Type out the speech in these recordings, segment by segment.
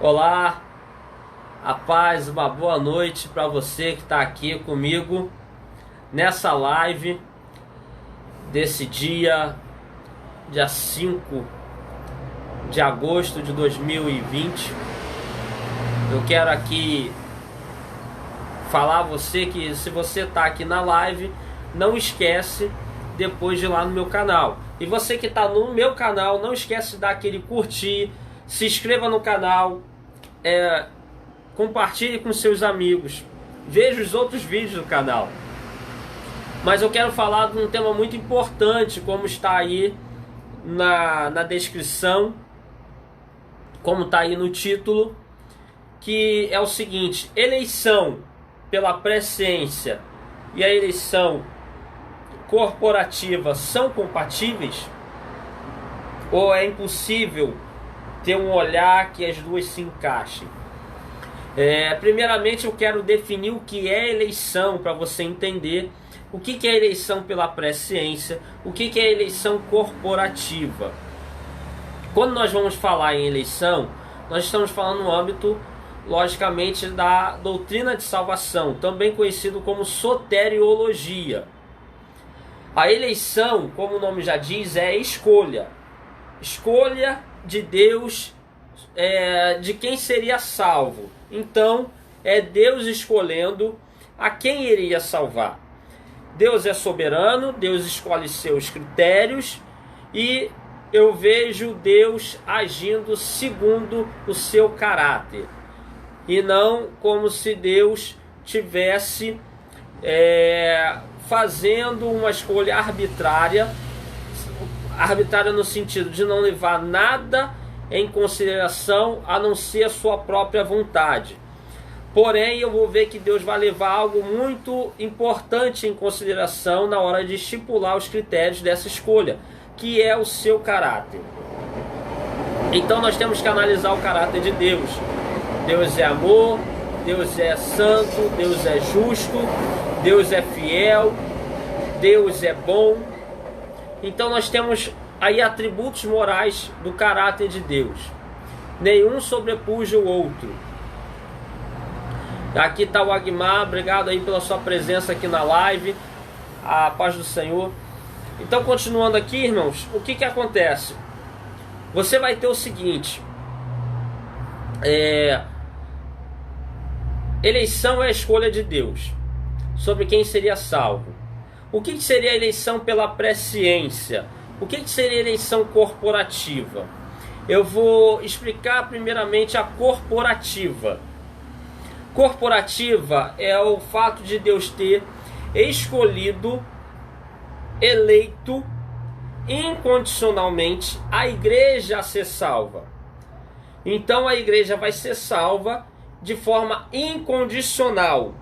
Olá, a paz, uma boa noite para você que está aqui comigo nessa live desse dia 5 de agosto de 2020. Eu quero aqui falar a você que se você está aqui na live, não esquece depois de ir lá no meu canal. E você que está no meu canal, não esquece de dar aquele curtir, se inscreva no canal, compartilhe com seus amigos, veja os outros vídeos do canal. Mas eu quero falar de um tema muito importante, como está aí na descrição, como está aí no título, que é o seguinte: eleição pela presciência e a eleição corporativa são compatíveis? Ou é impossível ter um olhar que as duas se encaixem? Primeiramente eu quero definir o que é eleição, para você entender o que é eleição pela presciência, o que é eleição corporativa. Quando nós vamos falar em eleição, nós estamos falando no âmbito, logicamente, da doutrina de salvação, também conhecido como soteriologia. A eleição, como o nome já diz, é escolha. Escolha de Deus de quem seria salvo. Então, é Deus escolhendo a quem iria salvar. Deus é soberano, Deus escolhe seus critérios e eu vejo Deus agindo segundo o seu caráter. E não como se Deus tivesse fazendo uma escolha arbitrária no sentido de não levar nada em consideração a não ser a sua própria vontade. Porém, eu vou ver que Deus vai levar algo muito importante em consideração na hora de estipular os critérios dessa escolha, que é o seu caráter. Então nós temos que analisar o caráter de Deus. Deus é amor, Deus é santo, Deus é justo, Deus é fiel, Deus é bom. Então nós temos aí atributos morais do caráter de Deus. Nenhum sobrepuja o outro. Aqui está o Agmar, obrigado aí pela sua presença aqui na live. A paz do Senhor. Então, continuando aqui, irmãos, o que acontece? Você vai ter o seguinte: eleição é a escolha de Deus sobre quem seria salvo. O que seria a eleição pela presciência? O que seria a eleição corporativa? Eu vou explicar primeiramente a corporativa. Corporativa é o fato de Deus ter escolhido, eleito incondicionalmente a igreja a ser salva. Então a igreja vai ser salva de forma incondicional.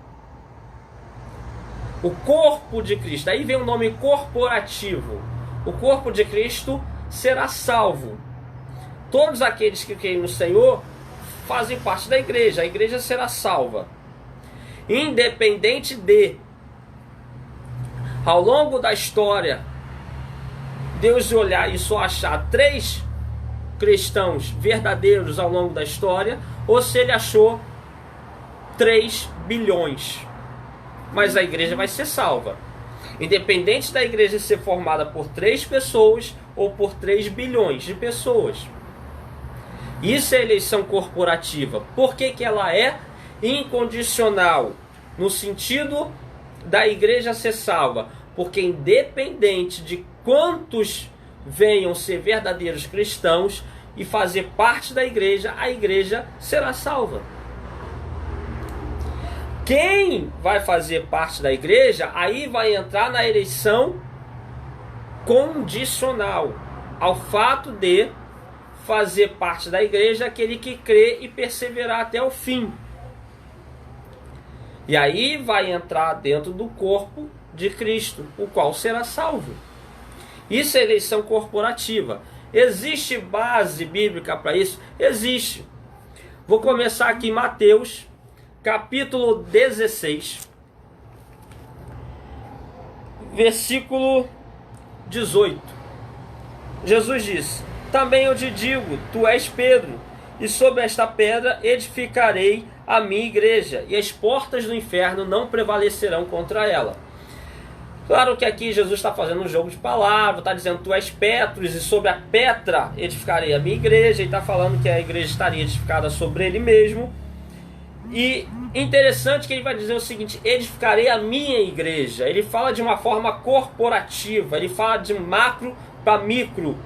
O corpo de Cristo, aí vem o nome corporativo. O corpo de Cristo será salvo. Todos aqueles que creem no Senhor fazem parte da igreja. A igreja será salva. Independente de, ao longo da história, Deus olhar e só achar 3 cristãos verdadeiros ao longo da história, ou se ele achou 3 bilhões. Mas a igreja vai ser salva. Independente da igreja ser formada por 3 pessoas ou por 3 bilhões de pessoas. Isso é eleição corporativa. Por que ela é incondicional? No sentido da igreja ser salva. Porque independente de quantos venham ser verdadeiros cristãos e fazer parte da igreja, a igreja será salva. Quem vai fazer parte da igreja, aí vai entrar na eleição condicional, ao fato de fazer parte da igreja aquele que crê e perseverar até o fim. E aí vai entrar dentro do corpo de Cristo, o qual será salvo. Isso é eleição corporativa. Existe base bíblica para isso? Existe. Vou começar aqui em Mateus, capítulo 16, versículo 18. Jesus disse: também eu te digo, tu és Pedro, e sobre esta pedra edificarei a minha igreja, e as portas do inferno não prevalecerão contra ela. Claro que aqui Jesus está fazendo um jogo de palavras, está dizendo tu és Petros, e sobre a Petra edificarei a minha igreja, e está falando que a igreja estaria edificada sobre ele mesmo. E interessante que ele vai dizer o seguinte: edificarei a minha igreja. Ele fala de uma forma corporativa, ele fala de macro para micro.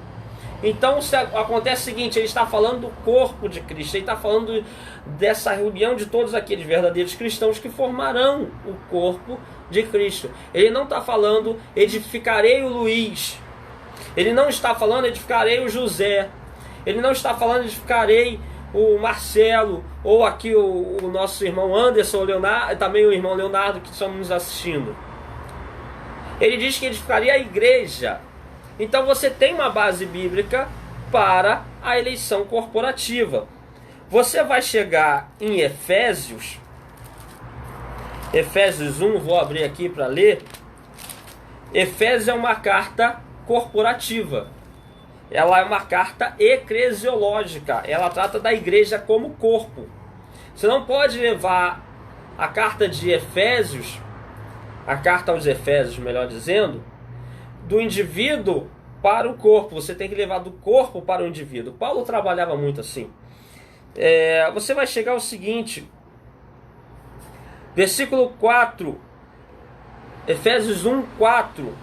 Então acontece o seguinte, ele está falando do corpo de Cristo, ele está falando dessa reunião de todos aqueles verdadeiros cristãos que formarão o corpo de Cristo. Ele não está falando edificarei o Luiz, ele não está falando edificarei o José, ele não está falando edificarei o Marcelo, ou aqui o nosso irmão Anderson, o Leonardo, também o irmão Leonardo que estão nos assistindo. Ele diz que edificaria a igreja. Então você tem uma base bíblica para a eleição corporativa. Você vai chegar em Efésios 1, vou abrir aqui para ler. Efésios é uma carta corporativa. Ela é uma carta eclesiológica. Ela trata da igreja como corpo. Você não pode levar a carta de Efésios, a carta aos Efésios, melhor dizendo, do indivíduo para o corpo. Você tem que levar do corpo para o indivíduo. Paulo trabalhava muito assim. Você vai chegar ao seguinte, versículo 4, Efésios 1, 4,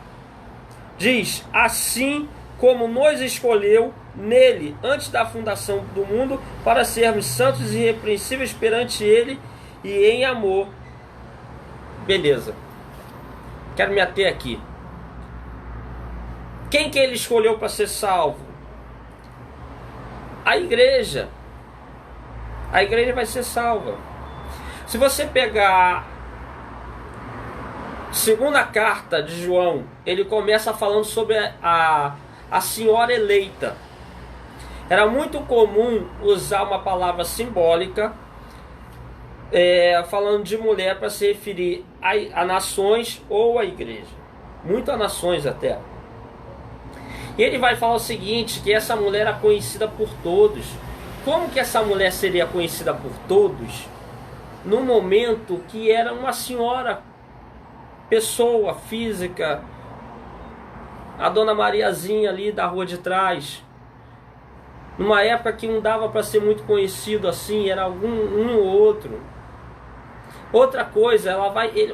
diz: assim como nos escolheu nele, antes da fundação do mundo, para sermos santos e irrepreensíveis perante ele e em amor. Beleza. Quero me ater aqui. Quem que ele escolheu para ser salvo? A igreja. A igreja vai ser salva. Se você pegar segunda carta de João, ele começa falando sobre a senhora eleita. Era muito comum usar uma palavra simbólica, falando de mulher para se referir a nações ou a igreja. Muito a nações até. E ele vai falar o seguinte, que essa mulher era conhecida por todos. Como que essa mulher seria conhecida por todos? No momento que era uma senhora, pessoa física, a dona Mariazinha ali da rua de trás. Numa época que não dava para ser muito conhecido assim, era um ou outro. Outra coisa,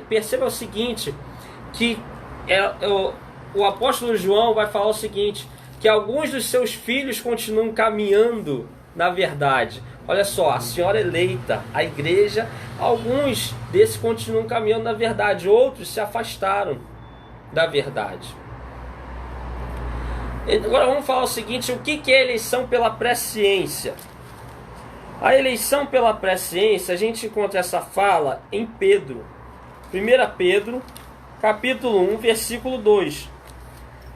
perceba o seguinte, que o apóstolo João vai falar o seguinte, que alguns dos seus filhos continuam caminhando na verdade. Olha só, a senhora eleita, a igreja, alguns desses continuam caminhando na verdade, outros se afastaram da verdade. Agora vamos falar o seguinte, o que é eleição pela presciência? A eleição pela presciência, a gente encontra essa fala em Pedro. 1 Pedro, capítulo 1, versículo 2.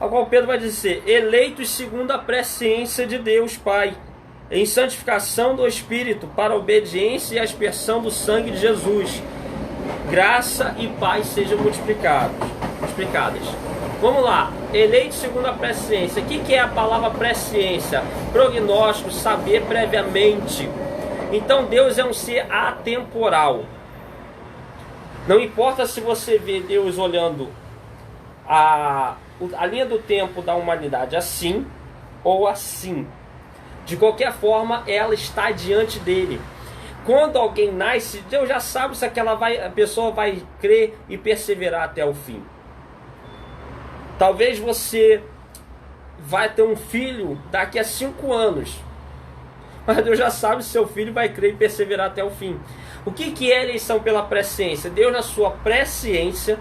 A qual Pedro vai dizer: eleitos segundo a presciência de Deus Pai, em santificação do Espírito, para a obediência e a aspersão do sangue de Jesus. Graça e paz sejam multiplicadas. Vamos lá, eleito segundo a presciência. O que é a palavra presciência? Prognóstico, saber previamente. Então Deus é um ser atemporal. Não importa se você vê Deus olhando a linha do tempo da humanidade assim ou assim. De qualquer forma, ela está diante dele. Quando alguém nasce, Deus já sabe se a pessoa vai crer e perseverar até o fim. Talvez você vai ter um filho daqui a 5 anos. Mas Deus já sabe se seu filho vai crer e perseverar até o fim. O que é eleição pela presciência? Deus, na sua presciência,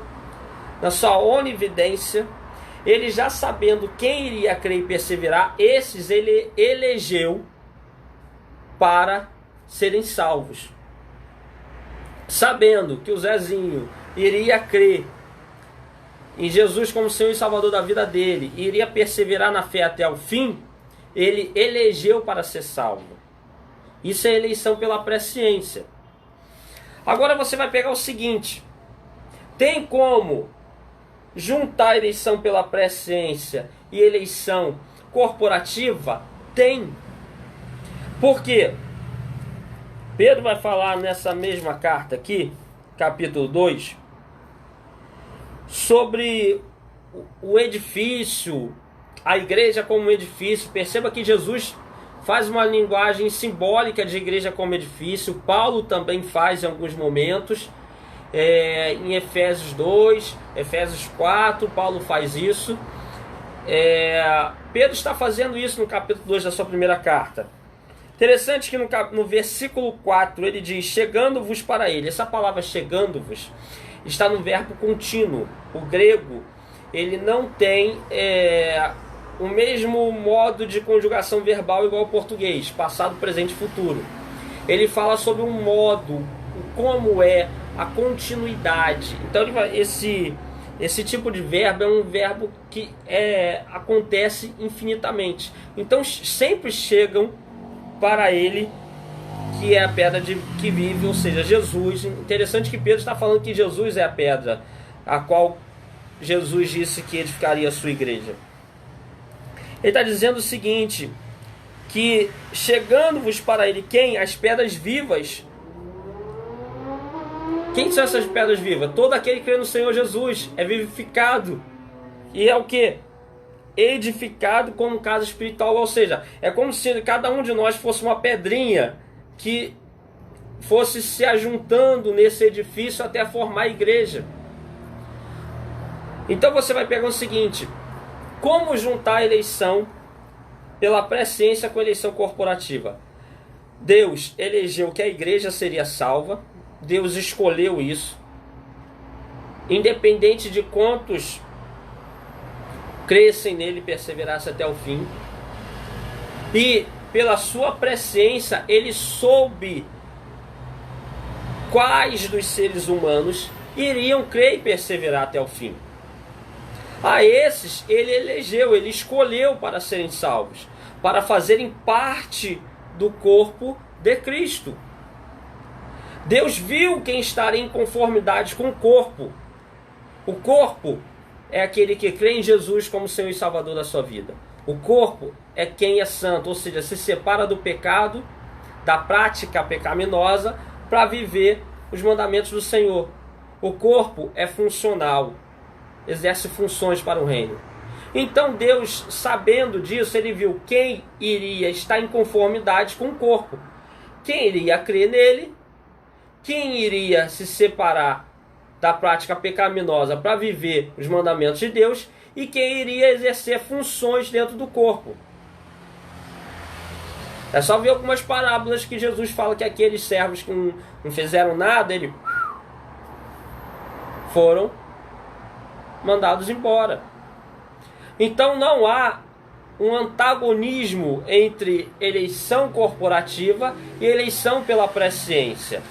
na sua onividência, ele já sabendo quem iria crer e perseverar, esses ele elegeu para serem salvos. Sabendo que o Zezinho iria crer em Jesus como Senhor e Salvador da vida dele, e iria perseverar na fé até o fim, ele elegeu para ser salvo. Isso é eleição pela presciência. Agora você vai pegar o seguinte: tem como juntar eleição pela presciência e eleição corporativa? Tem. Por quê? Pedro vai falar nessa mesma carta aqui, capítulo 2, sobre o edifício, a igreja como um edifício. Perceba que Jesus faz uma linguagem simbólica de igreja como edifício. Paulo também faz em alguns momentos. Em Efésios 2, Efésios 4, Paulo faz isso. Pedro está fazendo isso no capítulo 2 da sua primeira carta. Interessante que no versículo 4 ele diz: chegando-vos para ele. Essa palavra chegando-vos está no verbo contínuo. O grego, ele não tem o mesmo modo de conjugação verbal igual ao português, passado, presente e futuro. Ele fala sobre um modo, como é a continuidade. Então esse tipo de verbo é um verbo que acontece infinitamente. Então sempre chegam para ele, que é a pedra que vive, ou seja, Jesus. Interessante que Pedro está falando que Jesus é a pedra a qual Jesus disse que edificaria a sua igreja. Ele está dizendo o seguinte, que chegando-vos para ele, quem? As pedras vivas. Quem são essas pedras vivas? Todo aquele que crê no Senhor Jesus é vivificado. E é o que? Edificado como casa espiritual. Ou seja, é como se cada um de nós fosse uma pedrinha que fosse se ajuntando nesse edifício até formar a igreja. Então você vai pegar o seguinte: como juntar a eleição pela presciência com a eleição corporativa? Deus elegeu que a igreja seria salva. Deus escolheu isso, independente de quantos crescem nele e perseverassem até o fim. E pela sua presciência ele soube quais dos seres humanos iriam crer e perseverar até o fim. A esses ele elegeu, ele escolheu para serem salvos, para fazerem parte do corpo de Cristo. Deus viu quem estaria em conformidade com o corpo. O corpo é aquele que crê em Jesus como Senhor e Salvador da sua vida. O corpo é quem é santo, ou seja, se separa do pecado, da prática pecaminosa, para viver os mandamentos do Senhor. O corpo é funcional, exerce funções para o reino. Então Deus, sabendo disso, ele viu quem iria estar em conformidade com o corpo, quem iria crer nele, quem iria se separar da prática pecaminosa para viver os mandamentos de Deus e quem iria exercer funções dentro do corpo. É só ver algumas parábolas que Jesus fala que aqueles servos que não fizeram nada, eles foram mandados embora. Então não há um antagonismo entre eleição corporativa e eleição pela presciência.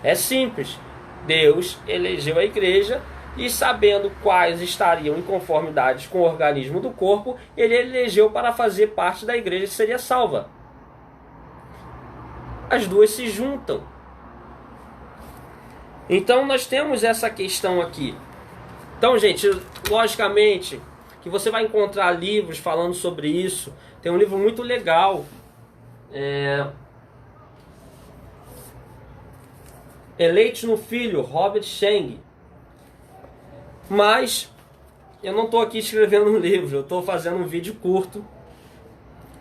É simples. Deus elegeu a igreja e, sabendo quais estariam em conformidade com o organismo do corpo, ele elegeu para fazer parte da igreja que seria salva. As duas se juntam. Então nós temos essa questão aqui. Então, gente, logicamente que você vai encontrar livros falando sobre isso. Tem um livro muito legal, Eleite no Filho, Robert Cheng. Mas eu não estou aqui escrevendo um livro, eu estou fazendo um vídeo curto.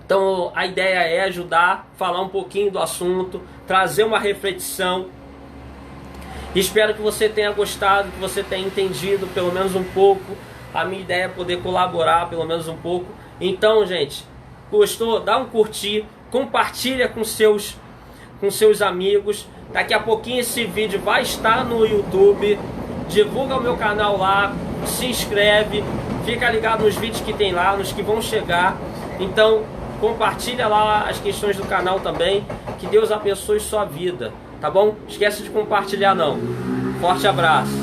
Então a ideia é ajudar, falar um pouquinho do assunto, trazer uma reflexão. Espero que você tenha gostado, que você tenha entendido pelo menos um pouco. A minha ideia é poder colaborar pelo menos um pouco. Então, gente, gostou? Dá um curtir, compartilha com seus amigos. Daqui a pouquinho esse vídeo vai estar no YouTube. Divulga o meu canal lá, se inscreve, fica ligado nos vídeos que tem lá, nos que vão chegar. Então, compartilha lá as questões do canal também. Que Deus abençoe sua vida, tá bom? Esquece de compartilhar não. Forte abraço.